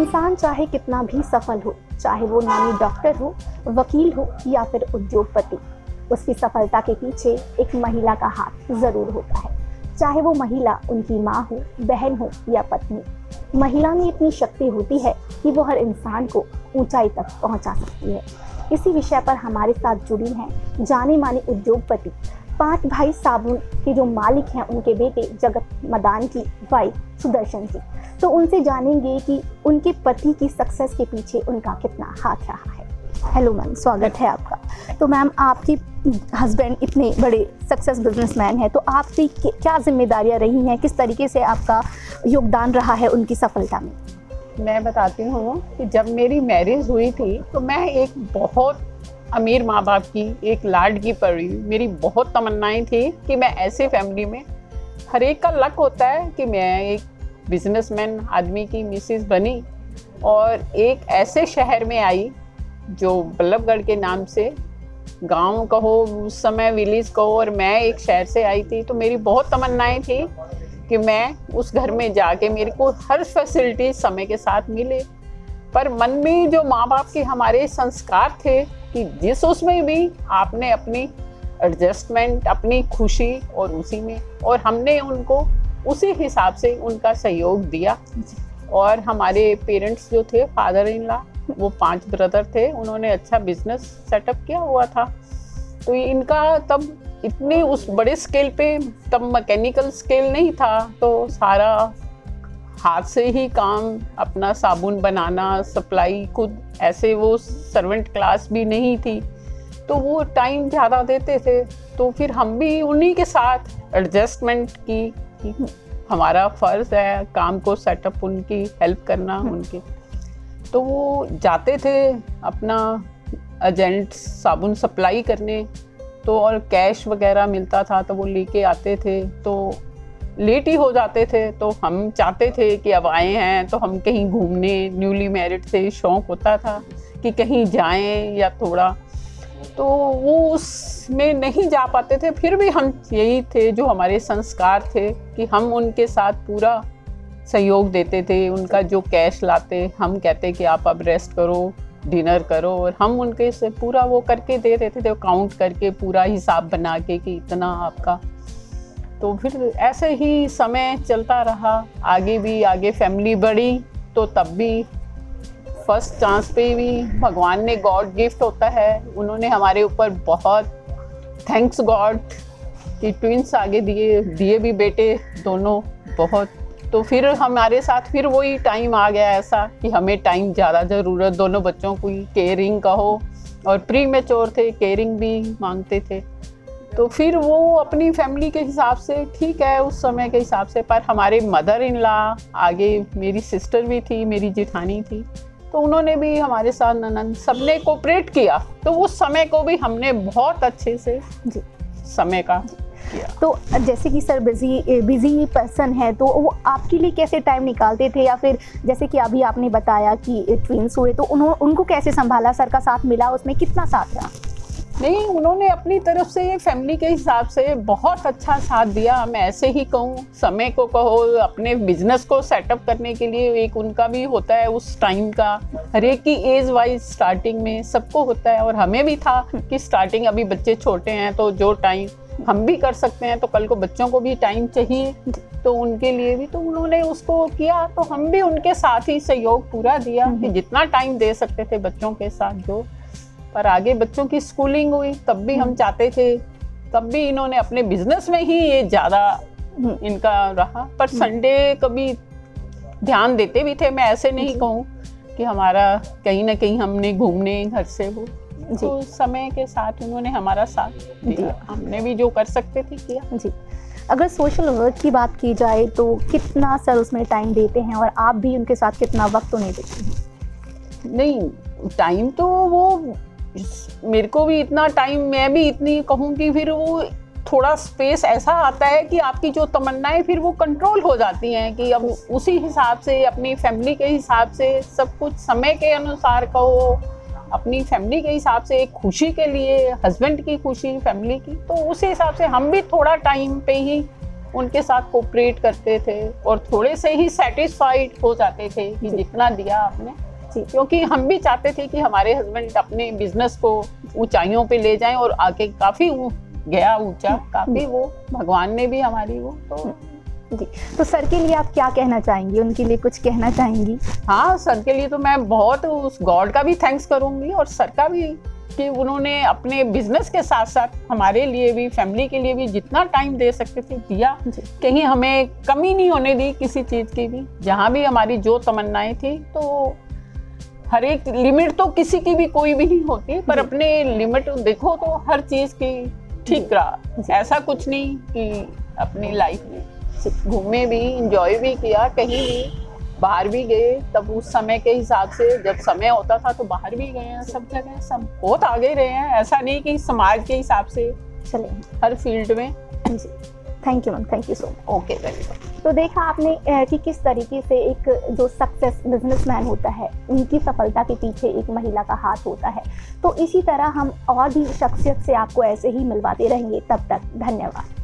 इंसान चाहे कितना भी सफल हो, चाहे वो नामी डॉक्टर हो, वकील हो या फिर उद्योगपति, उसकी सफलता के पीछे एक महिला का हाथ ज़रूर होता है। चाहे वो महिला उनकी माँ हो, बहन हो या पत्नी, महिला में इतनी शक्ति होती है कि वो हर इंसान को ऊंचाई तक पहुंचा सकती है। इसी विषय पर हमारे साथ जुड़ी हैं जाने माने उद्योगपति, 5 भाई साबुन के जो मालिक हैं, उनके बेटे जगत मदान की वाइफ सुदर्शन जी। तो उनसे जानेंगे कि उनके पति की सक्सेस के पीछे उनका कितना हाथ रहा है। हेलो मैम, स्वागत है आपका। तो मैम, आपके हस्बैंड इतने बड़े सक्सेस बिजनेसमैन हैं, तो आपकी क्या जिम्मेदारियां रही हैं, किस तरीके से आपका योगदान रहा है उनकी सफलता में? मैं बताती हूँ कि जब मेरी मैरिज हुई थी तो मैं एक बहुत अमीर माँ बाप की एक लाडकी पड़ी। मेरी बहुत तमन्नाएं थी कि मैं ऐसे फैमिली में, हर एक का लक होता है कि मैं एक बिजनेसमैन आदमी की मिसेस बनी और एक ऐसे शहर में आई जो बल्लभगढ़ के नाम से, गांव कहो उस समय, विलेज कहो, और मैं एक शहर से आई थी। तो मेरी बहुत तमन्नाएं थी कि मैं उस घर में जाके मेरे को हर फैसिलिटी समय के साथ मिले। पर मन में जो माँ बाप के हमारे संस्कार थे कि जिस उसमें भी आपने अपनी एडजस्टमेंट, अपनी खुशी और उसी में, और हमने उनको उसी हिसाब से उनका सहयोग दिया। और हमारे पेरेंट्स जो थे, फादर इन लॉ, वो 5 ब्रदर थे, उन्होंने अच्छा बिजनेस सेटअप किया हुआ था। तो इनका तब इतनी उस बड़े स्केल पे, तब मैकेनिकल स्केल नहीं था, तो सारा हाथ से ही काम, अपना साबुन बनाना, सप्लाई खुद, ऐसे वो सर्वेंट क्लास भी नहीं थी, तो वो टाइम ज़्यादा देते थे। तो फिर हम भी उन्हीं के साथ एडजस्टमेंट की, हमारा फ़र्ज़ है काम को सेटअप, उनकी हेल्प करना उनके। तो वो जाते थे अपना एजेंट साबुन सप्लाई करने, तो और कैश वगैरह मिलता था तो वो लेके आते थे। तो लेट ही हो जाते थे, तो हम चाहते थे कि अब आए हैं तो हम कहीं घूमने, न्यूली मैरिड से शौक़ होता था कि कहीं जाएं या थोड़ा, तो वो उसमें नहीं जा पाते थे। फिर भी हम, यही थे जो हमारे संस्कार थे कि हम उनके साथ पूरा सहयोग देते थे। उनका जो कैश लाते, हम कहते कि आप अब रेस्ट करो, डिनर करो, और हम उनके से पूरा वो करके दे देते थे, काउंट करके पूरा हिसाब बना के कि इतना आपका। तो फिर ऐसे ही समय चलता रहा, आगे फैमिली बढ़ी। तो तब भी फर्स्ट चांस पे भी भगवान ने, गॉड गिफ्ट होता है, उन्होंने हमारे ऊपर बहुत, थैंक्स गॉड कि ट्विंस आगे दिए भी बेटे दोनों बहुत। तो फिर हमारे साथ फिर वही टाइम आ गया ऐसा कि हमें टाइम ज़्यादा ज़रूरत, दोनों बच्चों की केयरिंग का हो, और प्री मैच्योर थे, केयरिंग भी मांगते थे। तो फिर वो अपनी फैमिली के हिसाब से ठीक है, उस समय के हिसाब से। पर हमारे मदर इन लॉ, आगे मेरी सिस्टर भी थी, मेरी जेठानी थी, तो उन्होंने भी हमारे साथ, ननंद, सबने कोऑपरेट किया। तो उस समय को भी हमने बहुत अच्छे से समय का किया। तो जैसे कि सर बिजी पर्सन है, तो वो आपके लिए कैसे टाइम निकालते थे, या फिर जैसे कि अभी आपने बताया कि ट्विंस हुए, तो उनको कैसे संभाला, सर का साथ मिला, उसमें कितना साथ रहा? नहीं, उन्होंने अपनी तरफ से फैमिली के हिसाब से बहुत अच्छा साथ दिया। मैं ऐसे ही कहूँ, समय को कहो, अपने बिजनेस को सेटअप करने के लिए एक उनका भी होता है उस टाइम का, हर एक की एज वाइज स्टार्टिंग में सबको होता है, और हमें भी था कि स्टार्टिंग, अभी बच्चे छोटे हैं तो जो टाइम हम भी कर सकते हैं तो कल को बच्चों को भी टाइम चाहिए, तो उनके लिए भी तो उन्होंने उसको किया। तो हम भी उनके साथ ही सहयोग पूरा दिया कि जितना टाइम दे सकते थे बच्चों के साथ जो। पर आगे बच्चों की स्कूलिंग हुई, तब भी हम चाहते थे, तब भी इन्होंने अपने बिजनेस में ही ये ज़्यादा इनका रहा। पर संडे कभी ध्यान देते भी थे, मैं ऐसे नहीं कहूँ कि हमारा कहीं ना कहीं हमने घूमने घर से वो, तो समय के साथ उन्होंने हमारा साथ दिया, हमने भी जो कर सकते थे किया। जी, अगर सोशल वर्क की बात की जाए तो कितना सर उसमें टाइम देते हैं, और आप भी उनके साथ कितना वक्त उन्हें देते हैं? नहीं, टाइम तो वो, मेरे को भी इतना टाइम, मैं भी इतनी कहूँगी, फिर वो थोड़ा स्पेस ऐसा आता है कि आपकी जो तमन्नाएं फिर वो कंट्रोल हो जाती हैं कि अब उसी हिसाब से, अपनी फैमिली के हिसाब से सब कुछ समय के अनुसार कहो, अपनी फैमिली के हिसाब से, एक खुशी के लिए, हस्बैंड की खुशी, फैमिली की, तो उस हिसाब से हम भी थोड़ा टाइम पे ही उनके साथ कोऑपरेट करते थे और थोड़े से ही सेटिस्फाइड हो जाते थे कि जितना दिया आपने, क्योंकि हम भी चाहते थे कि हमारे हस्बैंड अपने बिजनेस को ऊंचाइयों पे ले जाएं और आगे काफी गया ऊंचा, काफी वो भगवान ने भी हमारी वो जी। तो सर के लिए आप क्या कहना चाहेंगी, उनके लिए कुछ कहना चाहेंगी? हाँ, सर के लिए तो मैं बहुत उस गॉड का भी थैंक्स करूंगी और सर का भी, कि उन्होंने अपने बिजनेस के साथ साथ हमारे लिए भी, फैमिली के लिए भी जितना टाइम दे सकते थे दिया। कहीं हमें कमी नहीं होने दी किसी चीज की भी। जहाँ भी हमारी जो तमन्नाएं थी, तो हर एक लिमिट तो किसी की भी कोई भी नहीं होती, पर अपने लिमिट देखो तो हर चीज की ठीक रहा। ऐसा कुछ नहीं कि अपनी लाइफ में घूमे भी, इंजॉय भी किया, कहीं भी बाहर भी गए, तब उस समय के हिसाब से जब समय होता था तो बाहर भी गए हैं, सब जगह सब बहुत आगे रहे हैं। ऐसा नहीं कि समाज के हिसाब से चले हर फील्ड में। Thank you ma'am, thank you so much. Okay, welcome. तो देखा आपने कि किस तरीके से एक जो सक्सेस बिजनेसमैन होता है, उनकी सफलता के पीछे एक महिला का हाथ होता है। तो इसी तरह हम और भी शख्सियत से आपको ऐसे ही मिलवाते रहेंगे। तब तक धन्यवाद।